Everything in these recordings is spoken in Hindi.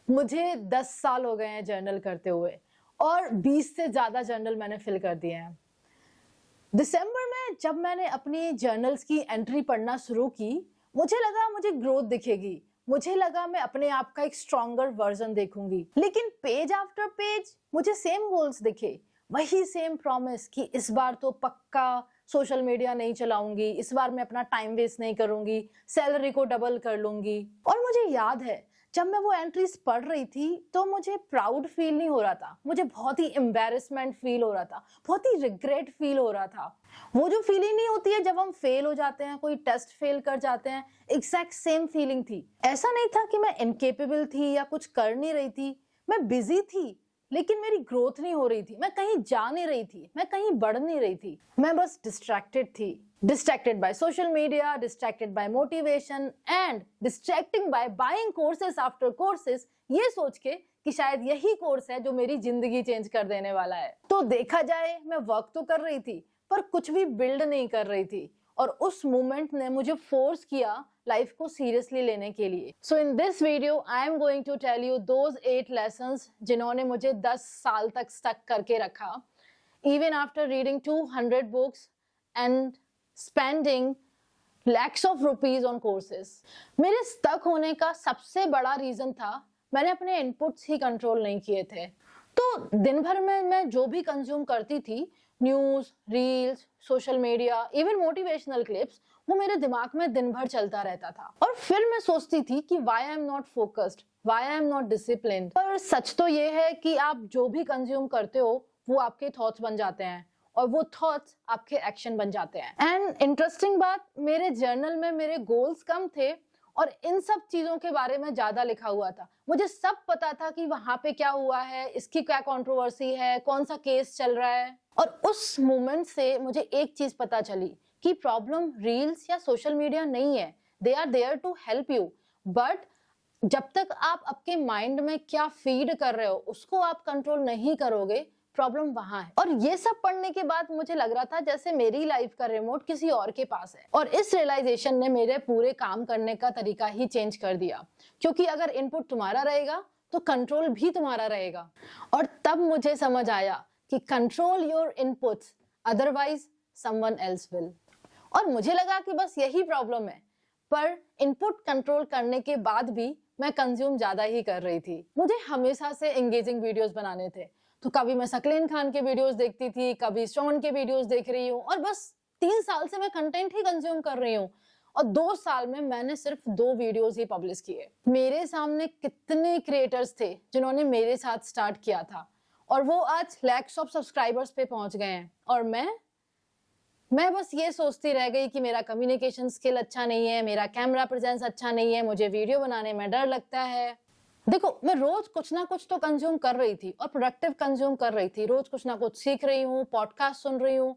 मुझे 10 साल हो गए हैं जर्नल करते हुए और 20 से ज्यादा जर्नल मैंने फिल कर दिए हैं। दिसंबर में जब मैंने अपनी जर्नल्स की एंट्री पढ़ना शुरू की, मुझे लगा मुझे ग्रोथ दिखेगी। मुझे लगा मैं अपने आप का एक स्ट्रॉन्गर वर्जन देखूंगी। लेकिन पेज आफ्टर पेज मुझे सेम गोल्स दिखे, वही सेम प्रॉमिस कि इस बार तो पक्का सोशल मीडिया नहीं चलाऊंगी, इस बार मैं अपना टाइम वेस्ट नहीं करूंगी, सैलरी को डबल कर लूंगी। और मुझे याद है जब मैं वो एंट्रीज पढ़ रही थी तो मुझे प्राउड फील नहीं हो रहा था, मुझे बहुत ही एम्बैरेसमेंट फील हो रहा था, बहुत ही रिग्रेट फील हो रहा था। वो जो फीलिंग नहीं होती है जब हम फेल हो जाते हैं, कोई टेस्ट फेल कर जाते हैं, एग्जैक्ट सेम फीलिंग थी। ऐसा नहीं था कि मैं इनकेपेबल थी या कुछ कर नहीं रही थी, मैं बिजी थी लेकिन मेरी ग्रोथ नहीं हो रही थी, मैं कहीं जा नहीं रही थी, मैं कहीं बढ़ नहीं रही थी, मैं बस डिस्ट्रैक्टेड थी। Distracted by social media, distracted by motivation and distracting by buying courses after courses, ये सोच के कि शायद यही कोर्स है जो मेरी जिंदगी चेंज कर देने वाला है। तो देखा जाए मैं वर्क तो कर रही थी पर कुछ भी बिल्ड नहीं कर रही थी और उस मोमेंट ने मुझे फोर्स किया लाइफ को सीरियसली लेने के लिए। So in this video I am going to tell you those 8 lessons जिन्होंने मुझे 10 साल तक स्टक करके रखा, even after reading 200 books and spending lakhs of rupees on courses. मेरे स्टक होने का सबसे बड़ा रीजन था मैंने अपने इनपुट्स ही कंट्रोल नहीं किए थे। तो दिन भर में मैं जो भी कंज्यूम करती थी, news, reels, social media, even motivational clips, वो मेरे दिमाग में दिन भर चलता रहता था। और फिर मैं सोचती थी कि why I am not focused, why I am not disciplined. पर सच तो ये है कि आप जो भी कंज्यूम करते हो वो आपके थॉट्स बन जाते हैं और वो थॉट्स आपके एक्शन बन जाते हैं। एंड इंटरेस्टिंग बात, मेरे जर्नल में मेरे गोल्स कम थे और इन सब चीजों के बारे में ज्यादा लिखा हुआ था। मुझे सब पता था कि वहां पे क्या हुआ है, इसकी क्या कंट्रोवर्सी है, कौन सा केस चल रहा है। और उस मोमेंट से मुझे एक चीज पता चली कि प्रॉब्लम रील्स या सोशल मीडिया नहीं है, they are there to help you, but जब तक आप आपके माइंड में क्या फीड कर रहे हो उसको आप कंट्रोल नहीं करोगे, प्रॉब्लम वहां है। और ये सब पढ़ने के बाद मुझे लग रहा था जैसे मेरी लाइफ का रिमोट किसी और के पास है। और इस रियलाइजेशन ने मेरे पूरे काम करने का तरीका ही चेंज कर दिया, क्योंकि अगर इनपुट तुम्हारा रहेगा तो कंट्रोल भी तुम्हारा रहेगा। और तब मुझे समझ आया कि control your inputs, otherwise someone else will. और मुझे लगा कि बस यही प्रॉब्लम है, पर इनपुट कंट्रोल करने के बाद भी मैं कंज्यूम ज्यादा ही कर रही थी। मुझे हमेशा से एंगेजिंग वीडियोस बनाने थे, तो कभी मैं सकलेन खान के वीडियोस देखती थी, कभी शॉन के वीडियोस देख रही हूँ, और बस 3 साल से मैं कंटेंट ही कंज्यूम कर रही हूँ। और 2 साल में मैंने सिर्फ 2 वीडियोस ही पब्लिश किए। मेरे सामने कितने क्रिएटर्स थे जिन्होंने मेरे साथ स्टार्ट किया था और वो आज लैक्स ऑफ सब्सक्राइबर्स पे पहुंच गए हैं, और मैं बस ये सोचती रह गई कि मेरा कम्युनिकेशन स्किल अच्छा नहीं है, मेरा कैमरा प्रेजेंस अच्छा नहीं है, मुझे वीडियो बनाने में डर लगता है। देखो, मैं रोज कुछ ना कुछ तो कंज्यूम कर रही थी और प्रोडक्टिव कंज्यूम कर रही थी। रोज कुछ ना कुछ सीख रही हूँ, पॉडकास्ट सुन रही हूँ,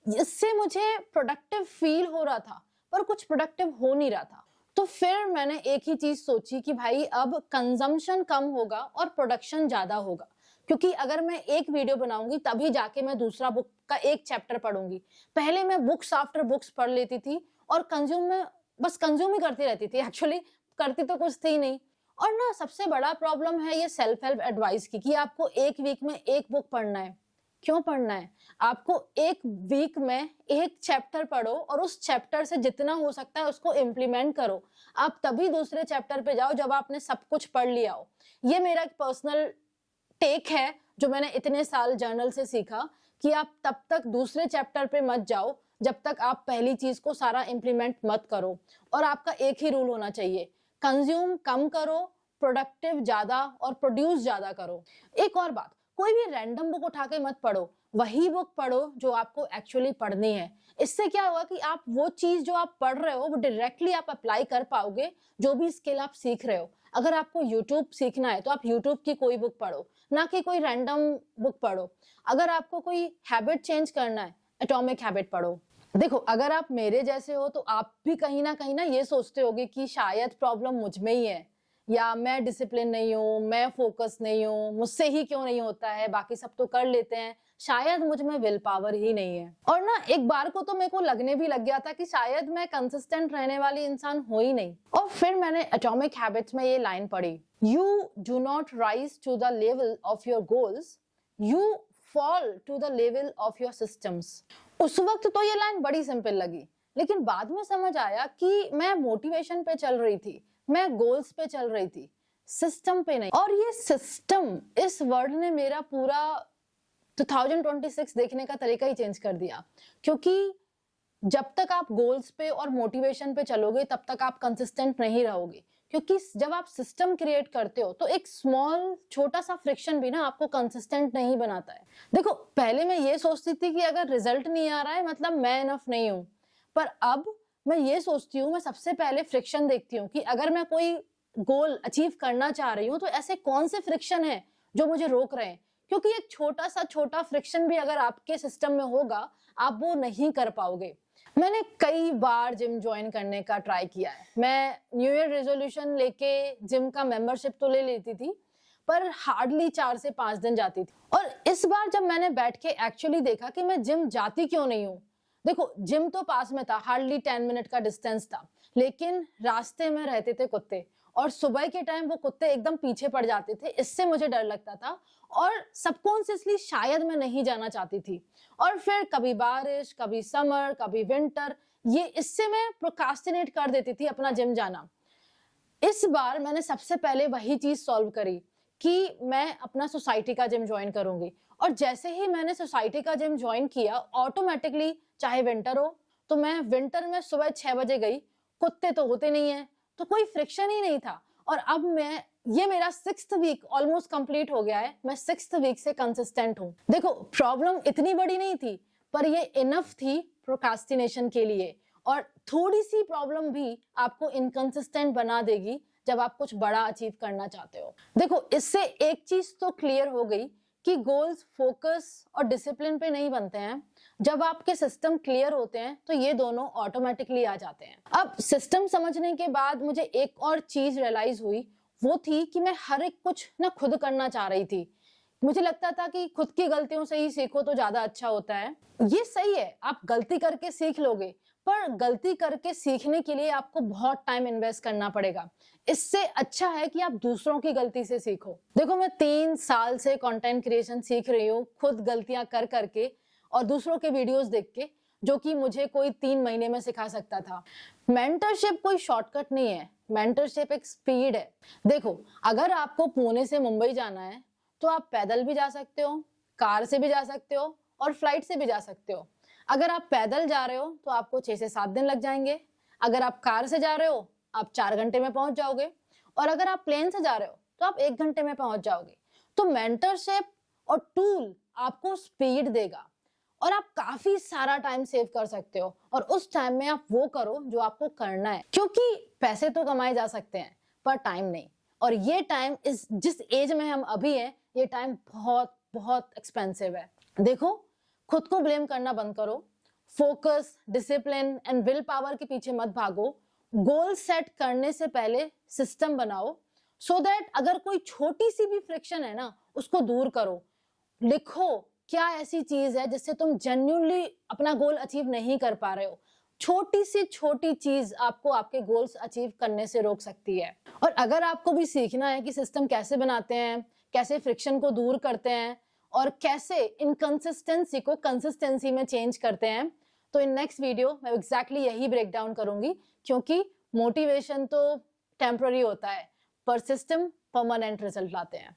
इससे मुझे प्रोडक्टिव फील हो रहा था, पर कुछ प्रोडक्टिव हो नहीं रहा था। तो फिर मैंने एक ही चीज सोची कि भाई अब कंजम्पशन कम होगा और प्रोडक्शन ज्यादा होगा, क्योंकि अगर मैं एक वीडियो बनाऊंगी तभी जाके मैं दूसरा बुक का एक चैप्टर पढ़ूंगी। पहले मैं बुक्स आफ्टर बुक्स पढ़ लेती थी और कंज्यूम में बस कंज्यूम ही करती रहती थी, एक्चुअली करती तो कुछ थी नहीं। और ना सबसे बड़ा प्रॉब्लम है ये सेल्फ हेल्प एडवाइस की, कि आपको एक वीक में एक बुक पढ़ना है। क्यों पढ़ना है? आपको एक वीक में एक चैप्टर पढ़ो और उस चैप्टर से जितना हो सकता है उसको इम्प्लीमेंट करो। आप तभी दूसरे चैप्टर पे जाओ जब आपने सब कुछ पढ़ लिया हो। ये मेरा एक पर्सनल टेक है जो मैंने इतने साल जर्नल से सीखा, कि आप तब तक दूसरे चैप्टर पे मत जाओ जब तक आप पहली चीज को सारा इम्प्लीमेंट मत करो। और आपका एक ही रूल होना चाहिए, कंज्यूम कम करो, प्रोडक्टिव ज्यादा और प्रोड्यूस ज्यादा करो। एक और बात, कोई भी रैंडम बुक उठा के मत पढ़ो, वही बुक पढ़ो जो आपको एक्चुअली पढ़नी है। इससे क्या होगा कि आप वो चीज जो आप पढ़ रहे हो वो डायरेक्टली आप अप्लाई कर पाओगे, जो भी स्किल आप सीख रहे हो। अगर आपको यूट्यूब सीखना है तो आप यूट्यूब की कोई बुक पढ़ो, ना कि कोई रैंडम बुक पढ़ो। अगर आपको कोई हैबिट चेंज करना है, एटॉमिक हैबिट पढ़ो। देखो, अगर आप मेरे जैसे हो तो आप भी कहीं ना ये सोचते होगे कि शायद प्रॉब्लम मुझ में ही है, या मैं डिसिप्लिन नहीं हूँ, मैं फोकस नहीं हूँ, मुझसे ही क्यों नहीं होता है, बाकी सब तो कर लेते हैं, शायद मुझ में विल पावर ही नहीं है। और ना एक बार को तो मेरे को लगने भी लग गया था कि शायद मैं कंसिस्टेंट रहने वाली इंसान हो ही नहीं। और फिर मैंने एटॉमिक हैबिट्स में ये लाइन पढ़ी, You do not rise to the level of your goals, you fall to the level of your systems. उस वक्त तो ये लाइन बड़ी सिंपल लगी, लेकिन बाद में समझ आया कि मैं मोटिवेशन पे चल रही थी, मैं गोल्स पे चल रही थी, सिस्टम पे नहीं। और ये सिस्टम, इस वर्ड ने मेरा पूरा 2026 देखने का तरीका ही चेंज कर दिया, क्योंकि जब तक आप गोल्स पे और मोटिवेशन पे चलोगे तब तक आप कंसिस्टेंट नहीं रहोगे, क्योंकि जब आप सिस्टम क्रिएट करते हो तो एक स्मॉल छोटा सा फ्रिक्शन भी ना आपको कंसिस्टेंट नहीं बनाता है। देखो, पहले मैं ये सोचती थी कि अगर रिजल्ट नहीं आ रहा है मतलब मैं इनफ नहीं हूँ, पर अब मैं ये सोचती हूँ, मैं सबसे पहले फ्रिक्शन देखती हूँ कि अगर मैं कोई गोल अचीव करना चाह रही हूँ तो ऐसे कौन से फ्रिक्शन है जो मुझे रोक रहे हैं, क्योंकि एक छोटा फ्रिक्शन भी अगर आपके सिस्टम में होगा आप वो नहीं कर पाओगे। मैंने कई बार जिम ज्वाइन करने का ट्राई किया है, मैं न्यू ईयर रेजोल्यूशन लेके जिम का मेंबरशिप तो ले लेती थी, पर हार्डली 4 से 5 दिन जाती थी। और इस बार जब मैंने बैठ के एक्चुअली देखा कि मैं जिम जाती क्यों नहीं हूँ, देखो जिम तो पास में था, हार्डली 10 मिनट का डिस्टेंस था, लेकिन रास्ते में रहते थे कुत्ते, और सुबह के टाइम वो कुत्ते एकदम पीछे पड़ जाते थे, इससे मुझे डर लगता था और सबकॉन्शियसली शायद मैं नहीं जाना चाहती थी। और फिर कभी बारिश, कभी समर, कभी विंटर, ये इससे मैं प्रोक्रास्टिनेट कर देती थी अपना जिम जाना। इस बार मैंने सबसे पहले वही चीज सॉल्व करी कि मैं अपना सोसाइटी का जिम ज्वाइन करूंगी, और जैसे ही मैंने सोसाइटी का जिम ज्वाइन किया, ऑटोमेटिकली चाहे विंटर हो तो मैं विंटर में सुबह 6 बजे गई, कुत्ते तो होते नहीं है, तो कोई फ्रिक्शन ही नहीं था। और अब ये मेरा 6th वीक ऑलमोस्ट कंप्लीट हो गया है, मैं 6th वीक से कंसिस्टेंट हूँ। देखो, प्रॉब्लम इतनी बड़ी नहीं थी, पर ये इनफ थी प्रोक्रास्टिनेशन के लिए, और थोड़ी सी प्रॉब्लम भी आपको इनकंसिस्टेंट बना देगी जब आप कुछ बड़ा अचीव करना चाहते हो। देखो, इससे एक चीज तो क्लियर हो गई कि गोल्स फोकस और डिसिप्लिन पे नहीं बनते हैं, जब आपके सिस्टम क्लियर होते हैं तो ये दोनों ऑटोमेटिकली आ जाते हैं। अब सिस्टम समझने के बाद मुझे एक और चीज रियलाइज हुई, वो थी कि मैं हर एक कुछ ना खुद करना चाह रही थी। मुझे लगता था कि खुद की गलतियों से ही सीखो तो ज्यादा अच्छा होता है। ये सही है, आप गलती करके सीख लोगे, पर गलती करके सीखने के लिए आपको बहुत टाइम इन्वेस्ट करना पड़ेगा। इससे अच्छा है कि आप दूसरों की गलती से सीखो। देखो, मैं 3 साल से कंटेंट क्रिएशन सीख रही हूँ, खुद गलतियां कर करके और दूसरों के वीडियोस देख के, जो कि मुझे कोई 3 महीने में सिखा सकता था। मेंटरशिप कोई शॉर्टकट नहीं है, मेंटरशिप एक स्पीड है। देखो, अगर आपको पुणे से मुंबई जाना है तो आप पैदल भी जा सकते हो, कार से भी जा सकते हो और फ्लाइट से भी जा सकते हो। अगर आप पैदल जा रहे हो तो आपको 6 से 7 दिन लग जाएंगे, अगर आप कार से जा रहे हो आप 4 घंटे में पहुंच जाओगे, और अगर आप प्लेन से जा रहे हो तो आप 1 घंटे में पहुंच जाओगे। तो मेंटरशिप और टूल आपको स्पीड देगा और आप काफी सारा टाइम सेव कर सकते हो, और उस टाइम में आप वो करो जो आपको करना है, क्योंकि पैसे तो कमाए जा सकते हैं पर टाइम नहीं। और ये टाइम जिस एज में हम अभी हैं, ये टाइम बहुत बहुत एक्सपेंसिव है। देखो, खुद को ब्लेम करना बंद करो, focus, discipline and will power के पीछे मत भागो। गोल सेट करने से पहले सिस्टम बनाओ, सो दैट अगर कोई छोटी सी भी फ्रिक्शन है ना, उसको दूर करो। लिखो क्या ऐसी चीज है जिससे तुम जेन्युइनली अपना गोल अचीव नहीं कर पा रहे हो। छोटी सी छोटी चीज आपको आपके गोल्स अचीव करने से रोक सकती है। और अगर आपको भी सीखना है कि सिस्टम कैसे बनाते हैं, कैसे फ्रिक्शन को दूर करते हैं और कैसे इनकंसिस्टेंसी को कंसिस्टेंसी में चेंज करते हैं, तो इन नेक्स्ट वीडियो मैं एग्जैक्टली यही ब्रेक डाउन करूंगी, क्योंकि मोटिवेशन तो टेम्पररी होता है पर सिस्टम परमानेंट रिजल्ट लाते हैं।